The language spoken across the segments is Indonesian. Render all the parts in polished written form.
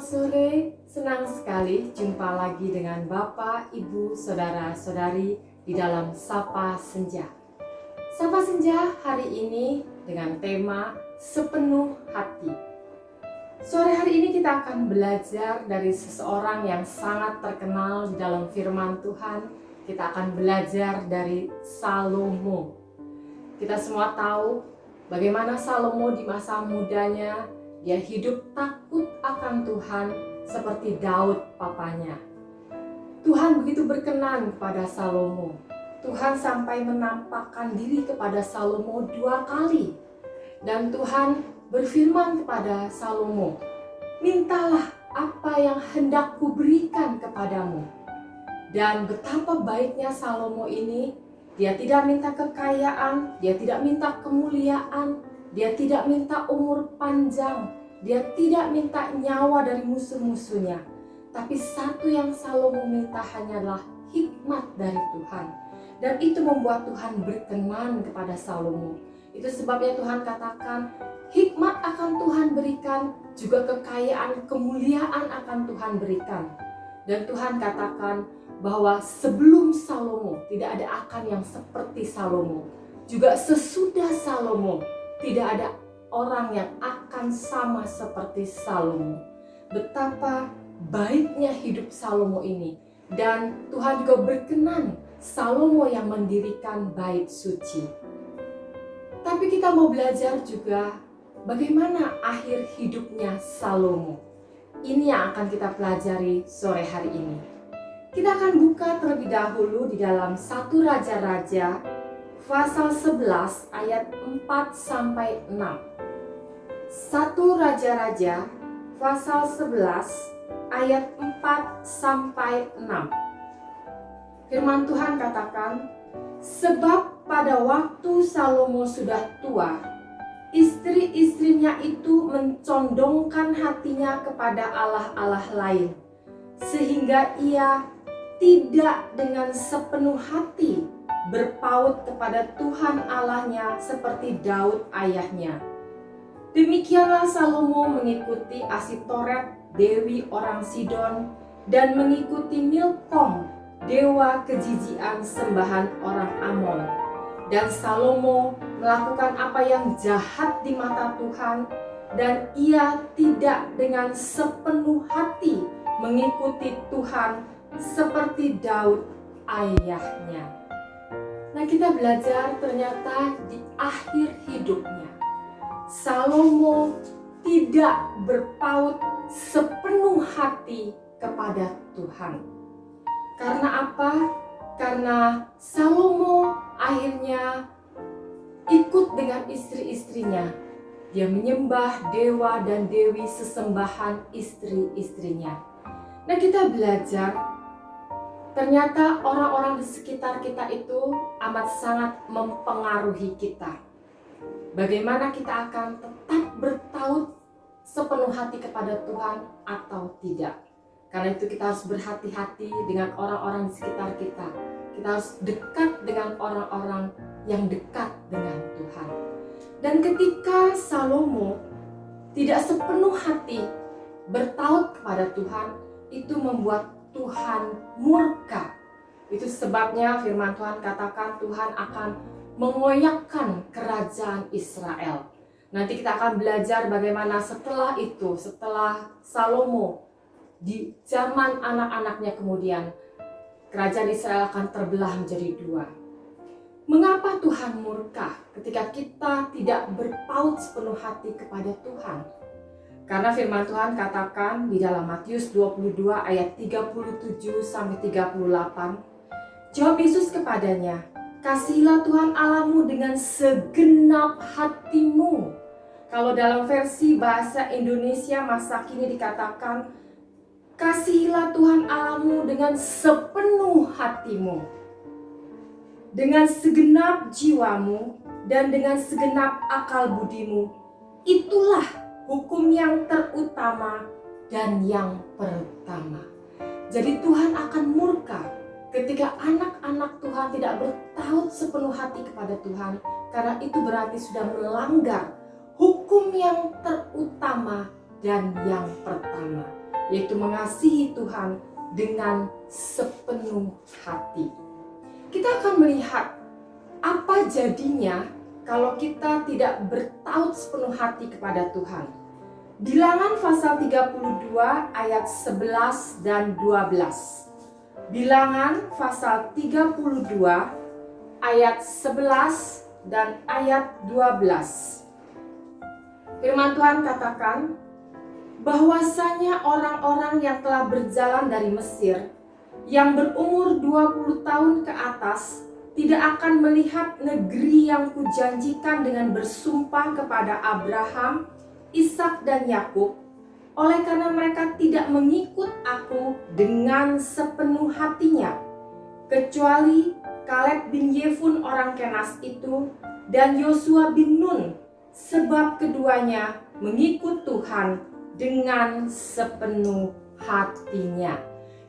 sore, senang sekali jumpa lagi dengan Bapak, Ibu, Saudara-saudari di dalam Sapa Senja. Sapa Senja hari ini dengan tema Sepenuh Hati. Sore hari ini kita akan belajar dari seseorang yang sangat terkenal di dalam firman Tuhan. Kita akan belajar dari Salomo. Kita semua tahu bagaimana Salomo di masa mudanya dia hidup takut akan Tuhan seperti Daud papanya. Tuhan begitu berkenan kepada Salomo. Tuhan sampai menampakkan diri kepada Salomo 2 kali. Dan Tuhan berfirman kepada Salomo, "Mintalah apa yang hendak kuberikan kepadamu." Dan betapa baiknya Salomo ini, dia tidak minta kekayaan, dia tidak minta kemuliaan, dia tidak minta umur panjang, dia tidak minta nyawa dari musuh-musuhnya. Tapi satu yang Salomo minta hanyalah hikmat dari Tuhan. Dan itu membuat Tuhan berkenan kepada Salomo. Itu sebabnya Tuhan katakan, hikmat akan Tuhan berikan, juga kekayaan, kemuliaan akan Tuhan berikan. Dan Tuhan katakan bahwa sebelum Salomo tidak ada akan yang seperti Salomo. Juga sesudah Salomo tidak ada orang yang akan sama seperti Salomo. Betapa baiknya hidup Salomo ini. Dan Tuhan juga berkenan Salomo yang mendirikan bait suci. Tapi kita mau belajar juga bagaimana akhir hidupnya Salomo. Ini yang akan kita pelajari sore hari ini. Kita akan buka terlebih dahulu di dalam 1 Raja-Raja pasal 11 ayat 4-6. 1 Raja-Raja pasal 11 ayat 4-6. Firman Tuhan katakan, "Sebab pada waktu Salomo sudah tua, istri-istrinya itu mencondongkan hatinya kepada allah-allah lain, sehingga ia tidak dengan sepenuh hati berpaut kepada Tuhan Allahnya seperti Daud ayahnya. Demikianlah Salomo mengikuti Asitoret, dewi orang Sidon, dan mengikuti Milkom, dewa kejijian sembahan orang Amon. Dan Salomo melakukan apa yang jahat di mata Tuhan, dan ia tidak dengan sepenuh hati mengikuti Tuhan seperti Daud ayahnya." Nah, kita belajar ternyata di akhir hidupnya Salomo tidak berpaut sepenuh hati kepada Tuhan. Karena apa? Karena Salomo akhirnya ikut dengan istri-istrinya. Dia menyembah dewa dan dewi sesembahan istri-istrinya. Nah, kita belajar ternyata orang-orang di sekitar kita itu amat sangat mempengaruhi kita. Bagaimana kita akan tetap bertaut sepenuh hati kepada Tuhan atau tidak. Karena itu kita harus berhati-hati dengan orang-orang di sekitar kita. Kita harus dekat dengan orang-orang yang dekat dengan Tuhan. Dan ketika Salomo tidak sepenuh hati bertaut kepada Tuhan, itu membuat Tuhan murka. Itu sebabnya firman Tuhan katakan Tuhan akan mengoyakkan kerajaan Israel. Nanti kita akan belajar bagaimana setelah itu, setelah Salomo, di zaman anak-anaknya kemudian, kerajaan Israel akan terbelah menjadi 2. Mengapa Tuhan murka ketika kita tidak berpaut sepenuh hati kepada Tuhan? Karena firman Tuhan katakan di dalam Matius 22 ayat 37-38, jawab Yesus kepadanya, "Kasihilah Tuhan Allahmu dengan segenap hatimu." Kalau dalam versi bahasa Indonesia masa kini dikatakan, "Kasihilah Tuhan Allahmu dengan sepenuh hatimu, dengan segenap jiwamu, dan dengan segenap akal budimu. Itulah hukum yang terutama dan yang pertama." Jadi Tuhan akan murka ketika anak-anak Tuhan tidak bertaut sepenuh hati kepada Tuhan, karena itu berarti sudah melanggar hukum yang terutama dan yang pertama. yaitu mengasihi Tuhan dengan sepenuh hati. Kita akan melihat apa jadinya kalau kita tidak bertaut sepenuh hati kepada Tuhan. Bilangan pasal 32 ayat 11 dan 12. Bilangan pasal 32 ayat 11 dan ayat 12. Firman Tuhan katakan, bahwasanya orang-orang yang telah berjalan dari Mesir, yang berumur 20 tahun ke atas, tidak akan melihat negeri yang kujanjikan dengan bersumpah kepada Abraham, Ishak dan Yakub, oleh karena mereka tidak mengikut aku dengan sepenuh hatinya, kecuali Kaleb bin Yefun orang Kenas itu dan Yosua bin Nun, sebab keduanya mengikut Tuhan dengan sepenuh hatinya.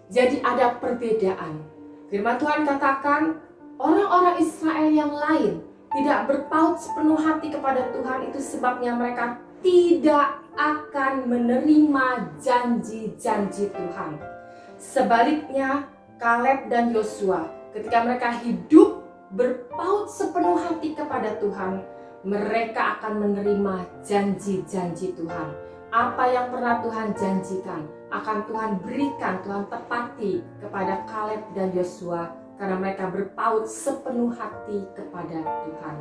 Jadi ada perbedaan. Firman Tuhan katakan, orang-orang Israel yang lain tidak berpaut sepenuh hati kepada Tuhan, itu sebabnya mereka tidak akan menerima janji-janji Tuhan. Sebaliknya, Kaleb dan Yosua, ketika mereka hidup berpaut sepenuh hati kepada Tuhan, mereka akan menerima janji-janji Tuhan. Apa yang pernah Tuhan janjikan akan Tuhan berikan, Tuhan tepati kepada Kaleb dan Yosua, karena mereka berpaut sepenuh hati kepada Tuhan.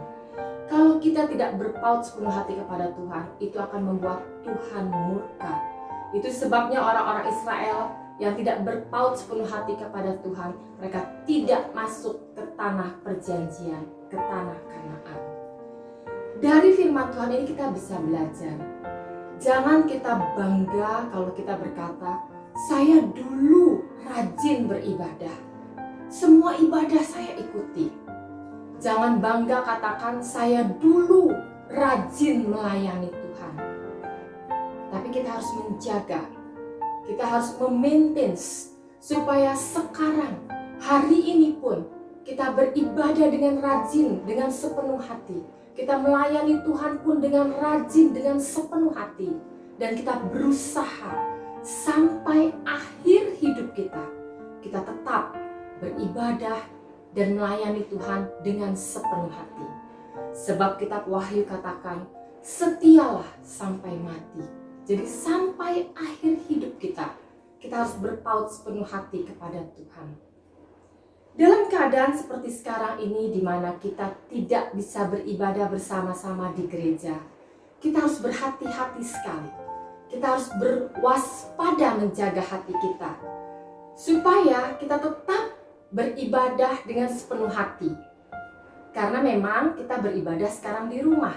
Kalau kita tidak berpaut sepenuh hati kepada Tuhan, itu akan membuat Tuhan murka. Itu sebabnya orang-orang Israel yang tidak berpaut sepenuh hati kepada Tuhan, mereka tidak masuk ke tanah perjanjian, ke tanah Kanaan. Dari firman Tuhan ini kita bisa belajar, jangan kita bangga kalau kita berkata, saya dulu rajin beribadah, semua ibadah saya ikuti. Jangan bangga katakan, saya dulu rajin melayani Tuhan. Tapi kita harus menjaga, kita harus memaintain supaya sekarang, hari ini pun kita beribadah dengan rajin, dengan sepenuh hati. Kita melayani Tuhan pun dengan rajin, dengan sepenuh hati. Dan kita berusaha sampai akhir hidup kita, kita tetap beribadah dan melayani Tuhan dengan sepenuh hati. Sebab kitab Wahyu katakan, setialah sampai mati. Jadi sampai akhir hidup kita, kita harus berpaut sepenuh hati kepada Tuhan. Dalam keadaan seperti sekarang ini, di mana kita tidak bisa beribadah bersama-sama di gereja, kita harus berhati-hati sekali. Kita harus berwaspada menjaga hati kita, supaya kita tetap beribadah dengan sepenuh hati. Karena memang kita beribadah sekarang di rumah,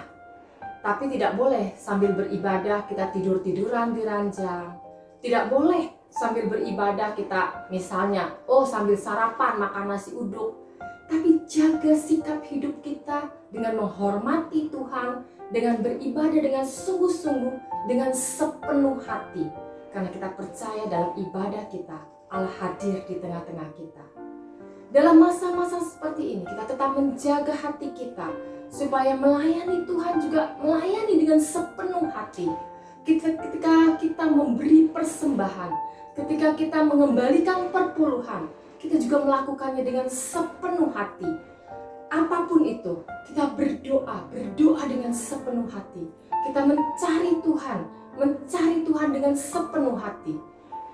tapi tidak boleh sambil beribadah kita tidur-tiduran di ranjang. Tidak boleh sambil beribadah kita misalnya, sambil sarapan makan nasi uduk. Tapi jaga sikap hidup kita dengan menghormati Tuhan, dengan beribadah dengan sungguh-sungguh, dengan sepenuh hati. Karena kita percaya dalam ibadah kita, Allah hadir di tengah-tengah kita. Dalam masa-masa seperti ini, kita tetap menjaga hati kita, supaya melayani Tuhan juga melayani dengan sepenuh hati. Ketika kita memberi persembahan, ketika kita mengembalikan perpuluhan, kita juga melakukannya dengan sepenuh hati. Apapun itu, kita berdoa dengan sepenuh hati. Kita mencari Tuhan dengan sepenuh hati.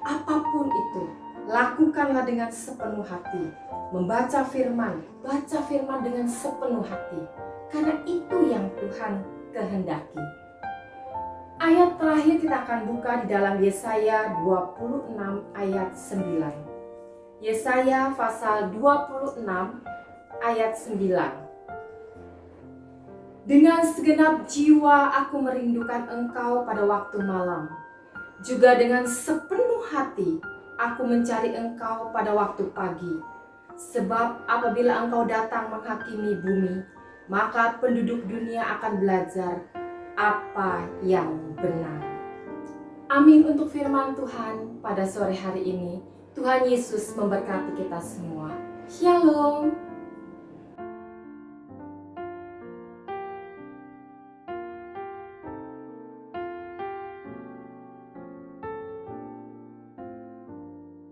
Apapun itu, lakukanlah dengan sepenuh hati. Membaca firman, baca firman dengan sepenuh hati. Karena itu yang Tuhan kehendaki. Ayat terakhir kita akan buka di dalam Yesaya 26 ayat 9. Yesaya pasal 26 ayat 9. Dengan segenap jiwa aku merindukan engkau pada waktu malam. Juga dengan sepenuh hati aku mencari engkau pada waktu pagi. Sebab apabila engkau datang menghakimi bumi, maka penduduk dunia akan belajar apa yang benar. Amin untuk firman Tuhan pada sore hari ini. Tuhan Yesus memberkati kita semua. Shalom.